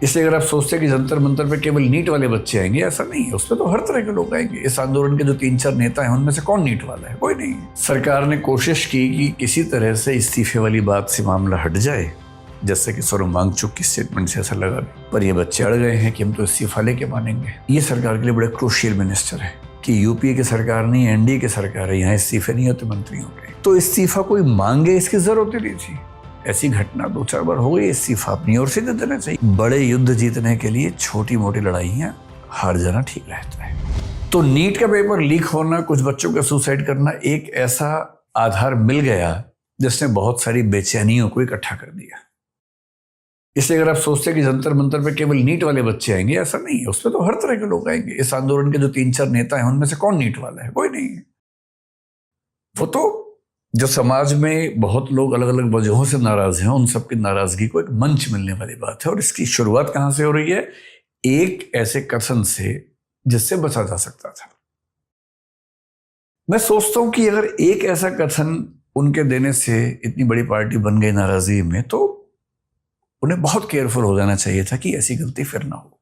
इसलिए अगर आप सोचते हैं कि जंतर मंतर पे केवल नीट वाले बच्चे आएंगे, ऐसा नहीं है। उसमें तो हर तरह के लोग आएंगे। इस आंदोलन के जो 3-4 नेता हैं उनमें से कौन नीट वाला है? कोई नहीं। सरकार ने कोशिश की कि किसी तरह से इस्तीफे वाली बात से मामला हट जाए, जैसे कि सोनम वांगचुक की स्टेटमेंट से ऐसा लगा, पर ये बच्चे अड़ गए हैं कि हम तो इस्तीफा लेके मानेंगे। ये सरकार के लिए बड़े क्रूशियल मिनिस्टर है कि यूपीए की सरकार नहीं, एनडीए की सरकार है, यहाँ इस्तीफे नहीं होते मंत्रियों के। तो इस्तीफा कोई मांगे इसकी जरूरत ही नहीं थी। ऐसी घटना 2-4 बार हो गई, इस्तीफा अपनी ओर से दे देना चाहिए। बड़े युद्ध जीतने के लिए छोटी मोटी लड़ाइयां हार जाना ठीक रहता है। तो नीट का पेपर लीक होना, कुछ बच्चों का सुसाइड करना, एक ऐसा आधार मिल गया जिसने बहुत सारी बेचैनियों को इकट्ठा कर दिया। इसलिए अगर आप सोचते हैं कि जंतर मंतर पे केवल नीट वाले बच्चे आएंगे, ऐसा नहीं है। उसमें तो हर तरह के लोग आएंगे। इस आंदोलन के जो 3-4 नेता हैं उनमें से कौन नीट वाला है? कोई नहीं है। वो तो जो समाज में बहुत लोग अलग अलग वजहों से नाराज हैं, उन सबकी नाराजगी को एक मंच मिलने वाली बात है। और इसकी शुरुआत कहां से हो रही है? एक ऐसे कथन से जिससे बचा जा सकता था। मैं सोचता हूं कि अगर एक ऐसा कथन उनके देने से इतनी बड़ी पार्टी बन गई नाराजगी में, तो उन्हें बहुत केयरफुल हो जाना चाहिए था कि ऐसी गलती फिर ना हो।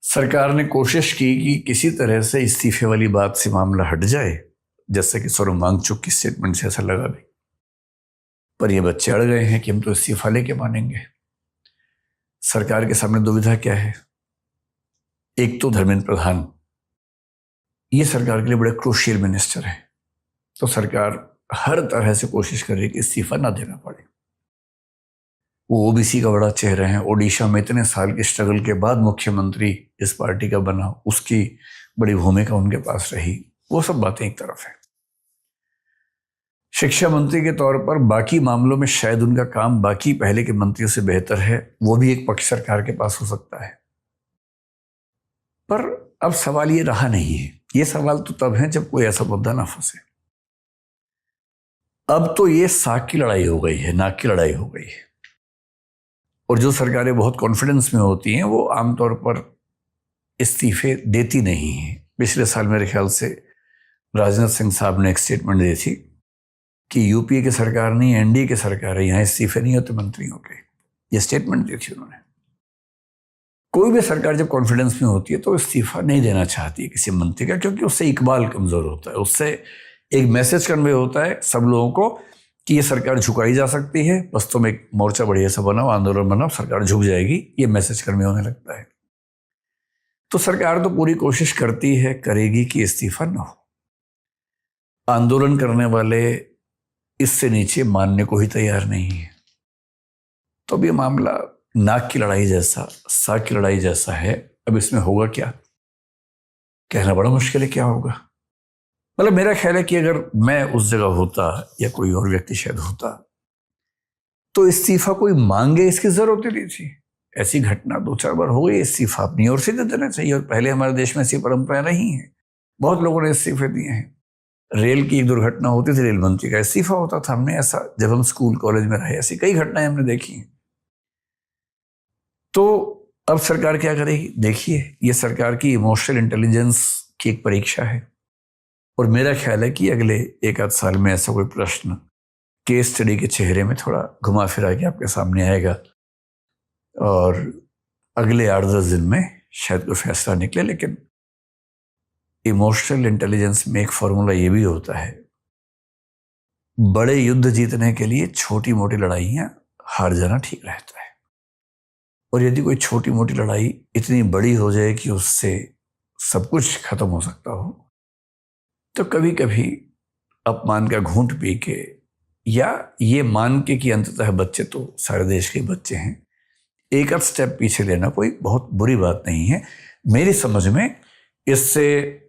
सरकार ने कोशिश की कि किसी तरह से इस्तीफे वाली बात से मामला हट जाए, जैसे कि सोनम वांगचुक की स्टेटमेंट से ऐसा लगा भी, पर ये बच्चे अड़ गए हैं कि हम तो इस्तीफा लेके मानेंगे। सरकार के सामने दुविधा क्या है? एक तो धर्मेंद्र प्रधान, ये सरकार के लिए बड़े क्रूशियल मिनिस्टर है, तो सरकार हर तरह से कोशिश कर रही है कि इस्तीफा ना देना पड़े। वो ओबीसी का बड़ा चेहरा है, ओडिशा में इतने साल के स्ट्रगल के बाद मुख्यमंत्री इस पार्टी का बना, उसकी बड़ी भूमिका उनके पास रही। वो सब बातें एक तरफ है। शिक्षा मंत्री के तौर पर बाकी मामलों में शायद उनका काम बाकी पहले के मंत्रियों से बेहतर है, वो भी एक पक्ष सरकार के पास हो सकता है। पर अब सवाल ये रहा नहीं है। ये सवाल तो तब है जब कोई ऐसा मुद्दा ना फंसे। अब तो ये साख की लड़ाई हो गई है, नाक की लड़ाई हो गई है। और जो सरकारें बहुत कॉन्फिडेंस में होती हैं वो आमतौर पर इस्तीफे देती नहीं हैं। पिछले साल मेरे ख्याल से राजनाथ सिंह साहब ने एक स्टेटमेंट दी थी कि यूपीए की सरकार नहीं, एनडीए की सरकार है, यहाँ इस्तीफे नहीं होते मंत्रियों के। ये स्टेटमेंट दी थी उन्होंने। कोई भी सरकार जब कॉन्फिडेंस में होती है तो इस्तीफा नहीं देना चाहती है किसी मंत्री का, क्योंकि उससे इकबाल कमजोर होता है। उससे एक मैसेज कन्वे होता है सब लोगों को कि ये सरकार झुकाई जा सकती है, बस तुम एक मोर्चा बढ़िया सा बनाओ, आंदोलन बनाओ, सरकार झुक जाएगी, ये मैसेज कन्वे होने लगता है। तो सरकार तो पूरी कोशिश करती है, करेगी कि इस्तीफा न हो। आंदोलन करने वाले इससे नीचे मानने को ही तैयार नहीं है। तो अब ये मामला नाक की लड़ाई जैसा, साख की लड़ाई जैसा है। अब इसमें होगा क्या, कहना बड़ा मुश्किल है क्या होगा। मतलब मेरा ख्याल है कि अगर मैं उस जगह होता या कोई और व्यक्ति शायद होता, तो इस्तीफा कोई मांगे इसकी जरूरत ही नहीं थी। ऐसी घटना 2-4 बार हो गई, इस्तीफा अपनी ओर से दे देना चाहिए। और पहले हमारे देश में ऐसी परंपरा नहीं है, बहुत लोगों ने इस्तीफे दिए हैं। रेल की एक दुर्घटना होती थी, रेल मंत्री का इस्तीफा होता था। हमने ऐसा, जब हम स्कूल कॉलेज में रहे, ऐसी कई घटनाएं हमने देखी हैं। तो अब सरकार क्या करेगी? देखिए, ये सरकार की इमोशनल इंटेलिजेंस की एक परीक्षा है। और मेरा ख्याल है कि अगले 1-8 साल में ऐसा कोई प्रश्न केस स्टडी के चेहरे में थोड़ा घुमा फिरा के आपके सामने आएगा, और अगले 8-10 दिन में शायद कोई फैसला निकले। लेकिन इमोशनल इंटेलिजेंस में एक फॉर्मूला ये भी होता है, बड़े युद्ध जीतने के लिए छोटी मोटी लड़ाइयां हार जाना ठीक रहता है। और यदि कोई छोटी मोटी लड़ाई इतनी बड़ी हो जाए कि उससे सब कुछ खत्म हो सकता हो, तो कभी कभी अपमान का घूंट पी के, या ये मान के कि अंततः बच्चे तो सारे देश के बच्चे हैं, एक आध स्टेप पीछे लेना कोई बहुत बुरी बात नहीं है। मेरी समझ में इससे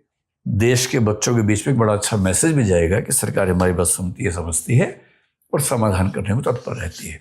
देश के बच्चों के बीच में एक बड़ा अच्छा मैसेज भी जाएगा कि सरकार हमारी बात सुनती है, समझती है और समाधान करने में तत्पर रहती है।